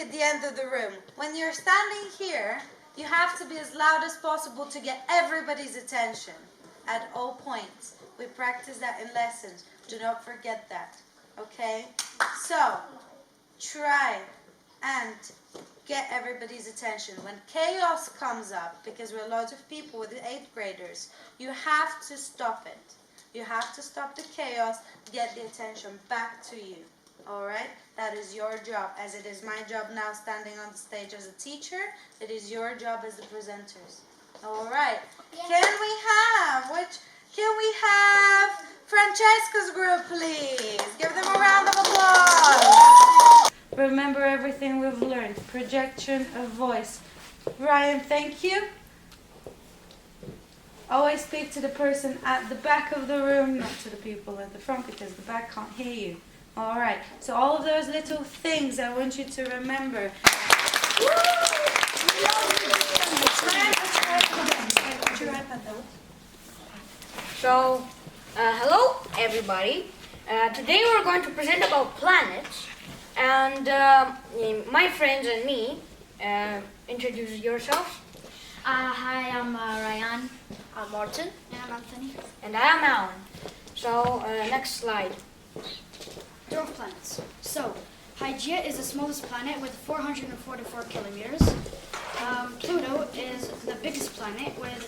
at the end of the room. When you're standing here, you have to be as loud as possible to get everybody's attention at all points. We practice that in lessons. Do not forget that. Okay? So, try and get everybody's attention. When chaos comes up, because we're loads of people with the 8th graders, you have to stop it. You have to stop the chaos, get the attention back to you. Alright? That is your job, as it is my job now standing on the stage as a teacher. It is your job as the presenters. Alright. Can we have Francesca's group, please? Give them a round of applause. Remember everything we've learned. Projection of voice. Ryan, thank you. Always speak to the person at the back of the room, not to the people at the front, because the back can't hear you. All right, so all of those little things I want you to remember. So, hello everybody. Today we're going to present about planets. And my friends and me, introduce yourselves. Hi, I'm Ryan. I'm Martin. And I'm Anthony. And I am Alan. So, next slide. Dwarf planets. So, Hygeia is the smallest planet with 444 kilometers. Pluto is the biggest planet with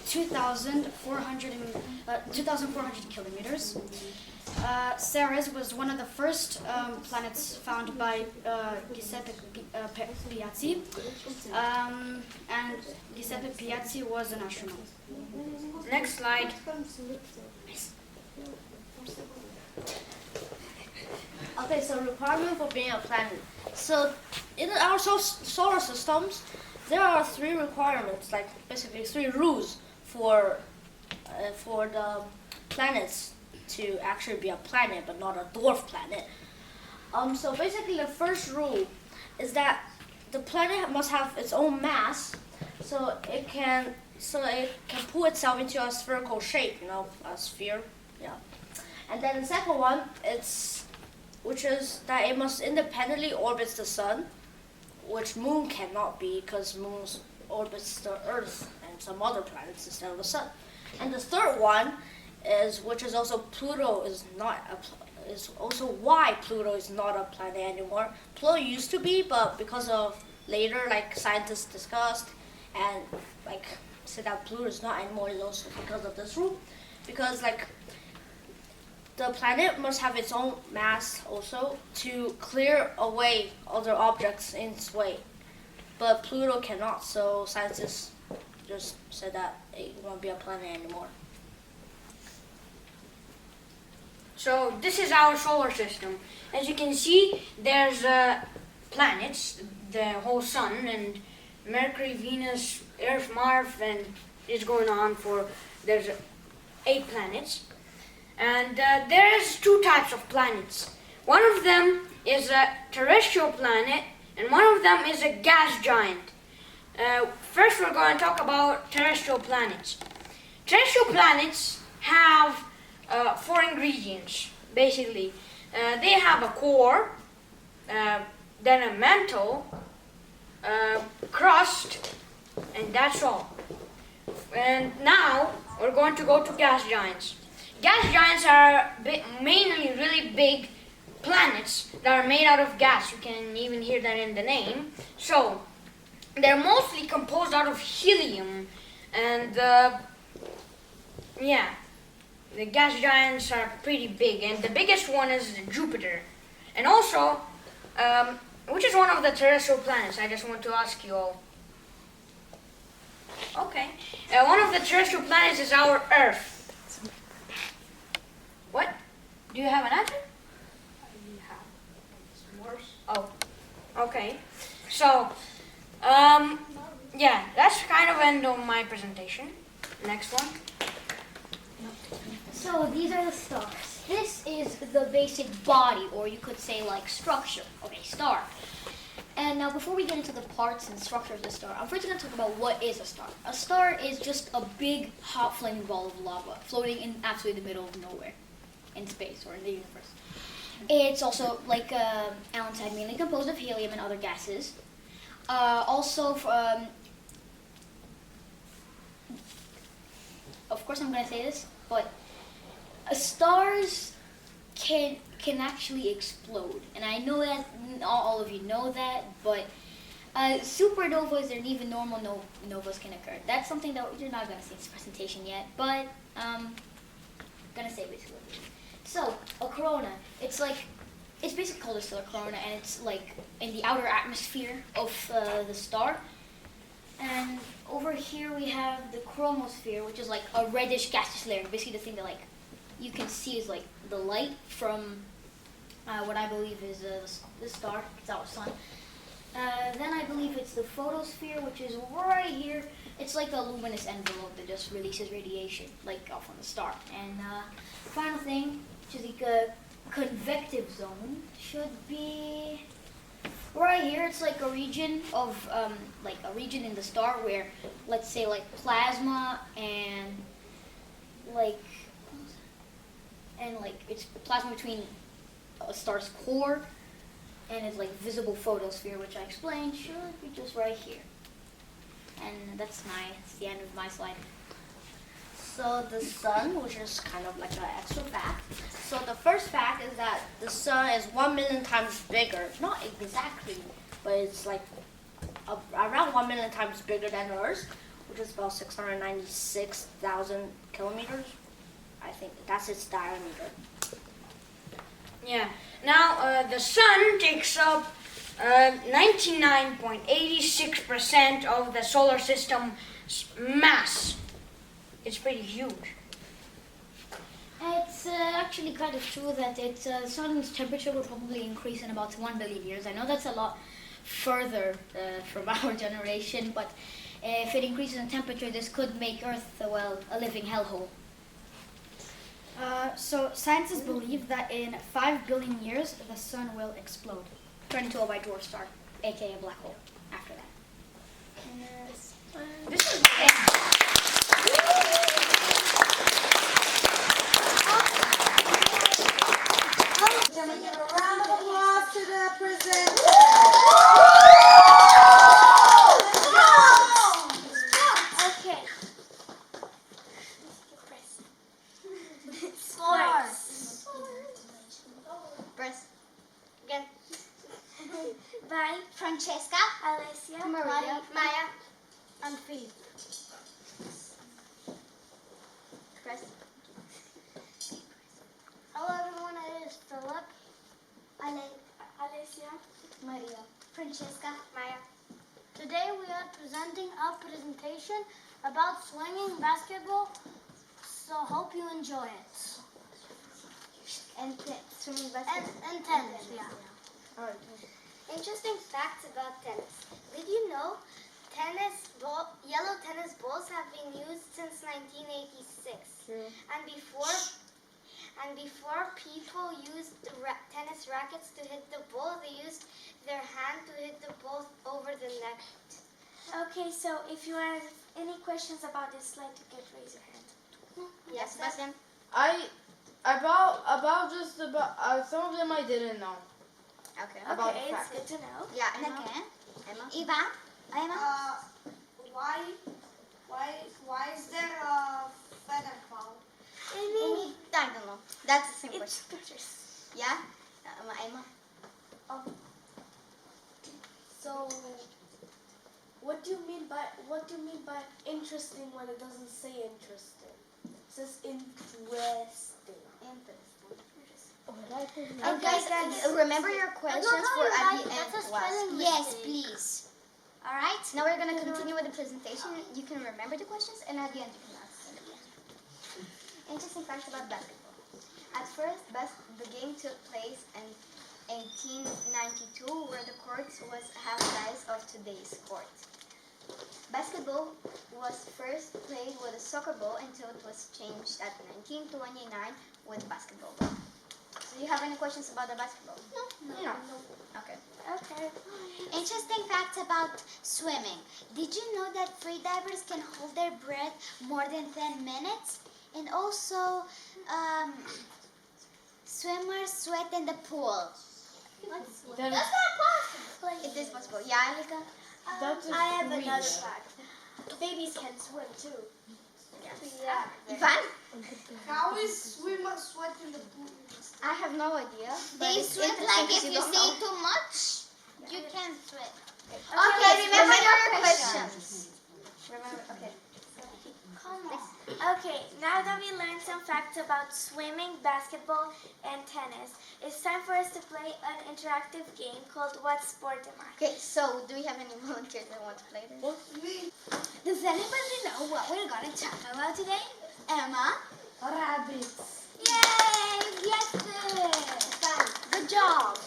2,400 kilometers. Ceres was one of the first planets found by Giuseppe Piazzi, and Giuseppe Piazzi was an astronaut. Next slide. Okay, so requirement for being a planet. So in our solar systems, there are 3 requirements, like basically 3 rules for the planets to actually be a planet, but not a dwarf planet. So basically, the first rule is that the planet must have its own mass, so it can pull itself into a spherical shape, a sphere. Yeah. And then the second one, which is that it must independently orbit the sun, which Moon cannot be, because Moon orbits the Earth and some other planets instead of the sun. And the third one which is also Pluto is also why Pluto is not a planet anymore. Pluto used to be, but because of later, scientists discussed and said that Pluto is not anymore, is also because of this rule. Because the planet must have its own mass also to clear away other objects in its way, but Pluto cannot. So scientists just said that it won't be a planet anymore. So this is our solar system. As you can see, there's planets, the whole sun, and Mercury, Venus, Earth, Mars, and it's going on there's 8 planets. And there's 2 types of planets. One of them is a terrestrial planet, and one of them is a gas giant. First we're going to talk about terrestrial planets. Terrestrial planets have 4 ingredients, basically. They have a core, then a mantle, crust, and that's all. And now we're going to go to gas giants. Gas giants are mainly really big planets that are made out of gas. You can even hear that in the name. So they're mostly composed out of helium, and the gas giants are pretty big, and the biggest one is Jupiter. And also, which is one of the terrestrial planets? I just want to ask you all. Okay. One of the terrestrial planets is our Earth. What? Do you have an answer? Oh, okay. So, that's kind of end of my presentation. Next one. So these are the stars. This is the basic body, or you could say structure of a star. And now before we get into the parts and structure of the star, I'm first going to talk about what is a star. A star is just a big hot flaming ball of lava floating in absolutely the middle of nowhere in space or in the universe. It's also, like Alan said, mainly composed of helium and other gases. Also, of course I'm going to say this, but stars can actually explode. And I know that not all of you know that, but supernovas and even normal novas can occur. That's something that you're not going to see in this presentation yet, but I'm going to say basically. So, a corona, it's basically called a stellar corona, and it's like in the outer atmosphere of the star. And over here we have the chromosphere, which is like a reddish gaseous layer. Basically, the thing that you can see is like the light from what I believe is the star. It's our sun. Then I believe it's the photosphere, which is right here. It's like a luminous envelope that just releases radiation, like off on the star. And final thing, which is the convective zone, should be right here. It's like a region of in the star where, let's say, like plasma and it's plasma between a star's core and its like visible photosphere, which I explained should be just right here. And that's the end of my slide. So the sun, which is kind of like an extra fact. So the first fact is that the sun is 1 million times bigger. Not exactly, but it's like around 1 million times bigger than Earth, which is about 696,000 kilometers. I think that's its diameter. Yeah. Now, the sun takes up 99.86% of the solar system's mass. It's pretty huge. It's actually kind of true that the sun's temperature will probably increase in about 1 billion years. I know that's a lot further from our generation, but if it increases in temperature, this could make Earth, a living hellhole. So scientists believe that in 5 billion years, the sun will explode. Turn into a white dwarf star, aka a black hole, after that. This is Can we give a round of applause to the presenter? Okay. Stars. Press. Again. By Francesca, Alessia, Maria, Maya, and Philip. Press. Hello everyone, it is Philip, Alessia, Maria. Francesca, Maya. Today we are presenting a presentation about swinging basketball, so hope you enjoy it. And swimming basketball. And tennis, yeah. Alright. Interesting facts about tennis. Did you know yellow tennis balls have been used since 1986? True. And before people used tennis rackets to hit the ball, they used their hand to hit the ball over the net. Okay, so if you have any questions about this slide, you can raise your hand. Yes, Sebastian? Some of them I didn't know. Okay. About Okay, the it's fact. good to know. Yeah, and again. Emma. Eva. Emma. Why is there a feather fall? I don't know. That's a simple It's question. pictures. Yeah? Emma. So, what do you mean by interesting when it doesn't say interesting? It says interesting. And guys, remember your questions for at the end That's a class. spelling Yes, mistake. please. All right. Now we're gonna continue with the presentation. You can remember the questions, and at the end you can ask them again. Interesting facts about basketball. At first, the game took place in 1892, where the court was half the size of today's court. Basketball was first played with a soccer ball until it was changed at 1929 with basketball ball. Do you have any questions about the basketball? No. Okay. Okay. Interesting facts about swimming. Did you know that free divers can hold their breath more than 10 minutes? And also, Swimmers sweat in the pool. Then That's not possible. It is possible. Yeah, Alika? that's I have a another breach. fact. Babies can swim too. Yeah. Ivan? How is swimmer sweat in the pool? I have no idea. They sweat like if you say say too much, you can sweat. Okay, remember your questions. questions. Remember, okay. Okay, now that we learned some facts about swimming, basketball, and tennis, it's time for us to play an interactive game called What Sport Am I? Okay, so do we have any volunteers that want to play this? Does anybody know what we're going to talk about today? Emma? Rabbits. Yay! Yes, good job.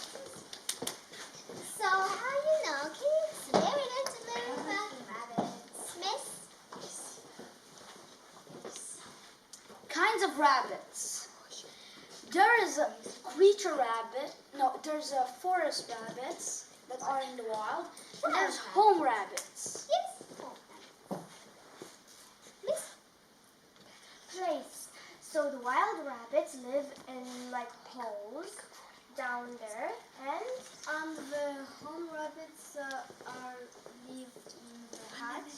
So, how you know, kids? Today we're going to learn about rabbits. Miss? Kinds of rabbits. There is a creature rabbit. No, there's a forest rabbits that are in the wild. And there's home rabbits. Yes. Miss? Place. So the wild rabbits live in like holes down there, and the home rabbits are lived in the hut.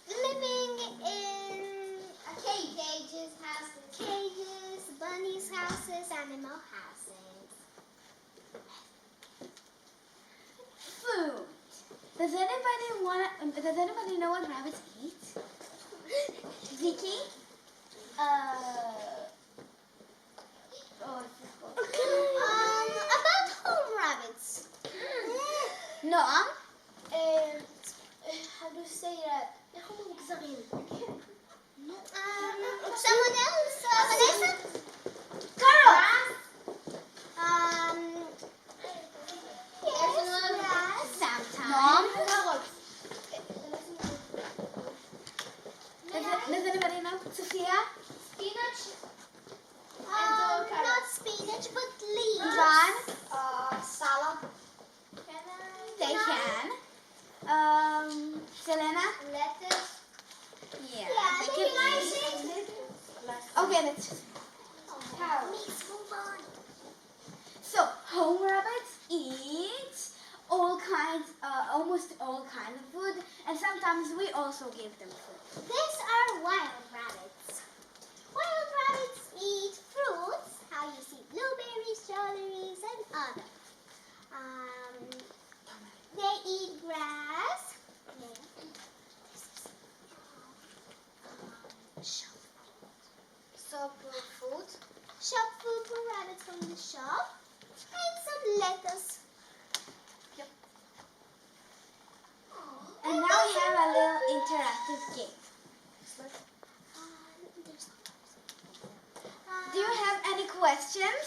Living in cages, bunnies' houses, animal houses. Food. Does anybody know what rabbits eat? Vicky? About home rabbits. Noam? How do you say that? Someone else? Vanessa? Carol! There's another Sometimes. Mom? Does anybody know? Sofia? Spinach? Not spinach, but leaves. Ivan? Salad. They can. Selena? Lettuce. Yeah. Yeah, they they can can. eat. Okay, let's just. Let's move on. So, home rabbits eat almost all kinds of food, and sometimes we also give them food. These are wild rabbits. Wild rabbits eat fruits, how you see blueberries, strawberries, and other. They eat grass. So, food. Shop food for rabbits from the shop. And some lettuce. And now we have a little interactive game. Do you have any questions?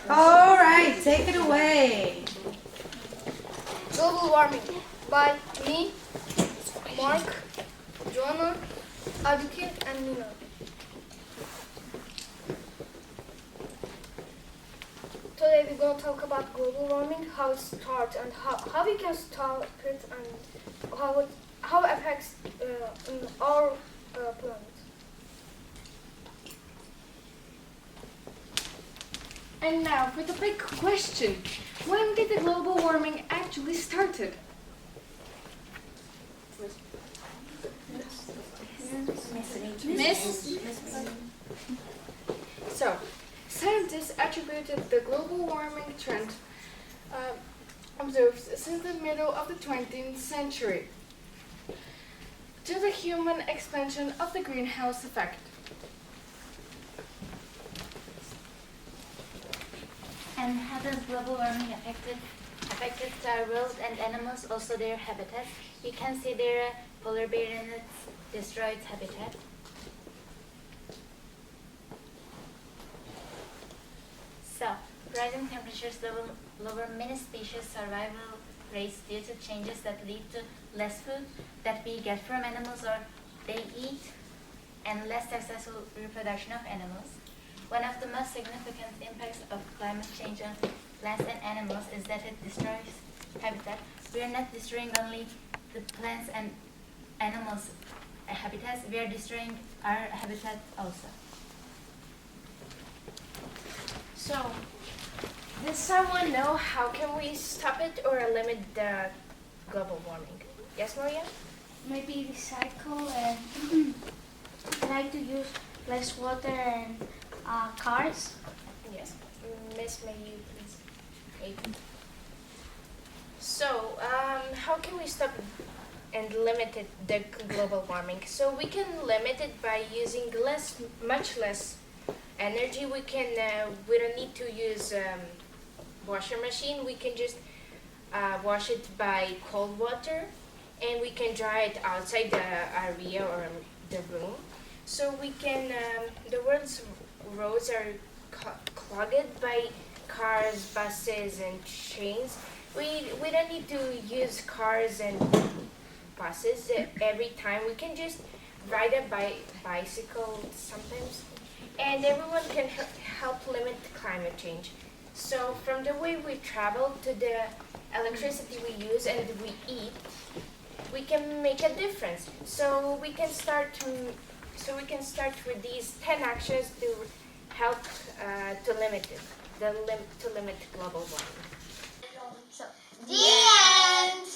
All right, take it away. Global warming by me, Mark, Joanna, Adike, and Nina. Today we're going to talk about global warming, how it starts, and how we can stop it, and how it affects in our planet. And now for the big question. When did the global warming actually started? Miss? So, scientists attributed the global warming trend observed since the middle of the 20th century to the human expansion of the greenhouse effect. And how does global warming affected our world and animals, also their habitat? You can see their polar bear and its destroyed habitat. So, rising temperatures lower many species' survival rates due to changes that lead to less food that we get from animals or they eat, and less successful reproduction of animals. One of the most significant impacts of climate change on plants and animals is that it destroys habitat. We are not destroying only the plants and animals' habitats, we are destroying our habitat also. So, does someone know how can we stop it or limit the global warming? Yes, Maria? Maybe recycle and try to use less water and cars. Yes. Miss, may you please? Okay. So, how can we stop and limit the global warming? So we can limit it by using much less energy. We don't need to use washer machine. We can just wash it by cold water, and we can dry it outside the area or the room. So we can, the world's roads are clogged by cars, buses, and trains. We don't need to use cars and buses every time. We can just ride a bicycle sometimes, and everyone can help limit climate change. So from the way we travel to the electricity we use and we eat, we can make a difference. So we can start with these 10 actions to help to limit it, to limit global warming. The end.